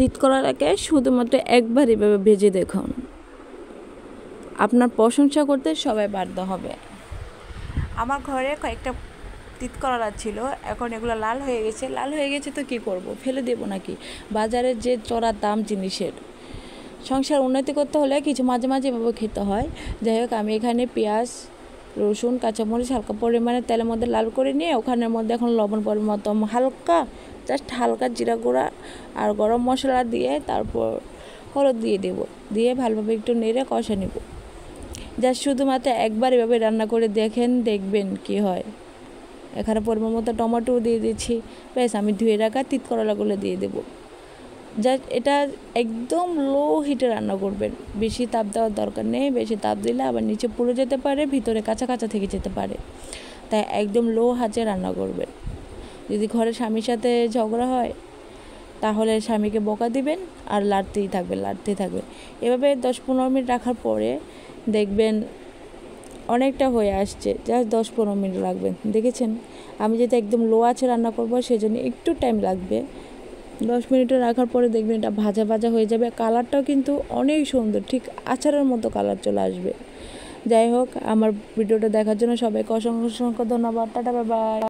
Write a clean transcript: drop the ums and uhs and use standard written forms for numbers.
তিত করার আগে শুধুমাত্র একবার এভাবে ভেজে দেখুন, আপনার প্রশংসা করতে সবাই বাধ্য হবে। আমার ঘরে কয়েকটা তিত করলা ছিল, এখন এগুলো লাল হয়ে গেছে তো কি করব, ফেলে দেবো নাকি? বাজারের যে চড়া দাম জিনিসের, সংসার উন্নতি করতে হলে কিছু মাঝে মাঝে এভাবে খেতে হয়। যাই হোক, আমি এখানে পেঁয়াজ, রসুন, কাঁচামরিচ হালকা পরিমাণে তেলের মধ্যে লাল করে নিয়ে ওখানের মধ্যে এখন লবণ পরিমাণ হালকা, জাস্ট হালকা জিরা গুঁড়া আর গরম মশলা দিয়ে তারপর হলুদ দিয়ে দেবো, দিয়ে ভালোভাবে একটু নেড়ে কষা নেব। জাস্ট শুধুমাত্র একবার এভাবে রান্না করে দেখবেন কি হয়। এখানে পরিমাণ মতো টমেটো দিয়ে দিচ্ছি, ব্যাস আমি ধুয়ে রাখা তিত করলাগুলো দিয়ে দেবো। জাস্ট এটা একদম লো হিটে রান্না করবেন, বেশি তাপ দেওয়ার দরকার নেই। বেশি তাপ দিলে আবার নিচে পুড়ে যেতে পারে, ভিতরে কাঁচা কাঁচা থেকে যেতে পারে, তাই একদম লো আঁচে রান্না করবেন। যদি ঘরে স্বামীর সাথে ঝগড়া হয় তাহলে স্বামীকে বকা দিবেন আর লাড়তেই থাকবেন। এভাবে 10-15 মিনিট রাখার পরে দেখবেন অনেকটা হয়ে আসছে, জাস্ট 10-15 মিনিট লাগবে। দেখেছেন, আমি যেহেতু একদম লো আঁচে রান্না করবো সেজন্য একটু টাইম লাগবে। 10 মিনিটে রাখার পরে দেখবেন এটা ভাজা ভাজা হয়ে যাবে, কালারটাও কিন্তু অনেক সুন্দর, ঠিক আচারের মতো কালার চলে আসবে। যাই হোক, আমার ভিডিওটা দেখার জন্য সবাইকে অসংখ্য ধন্যবাদ। Tata, bye bye.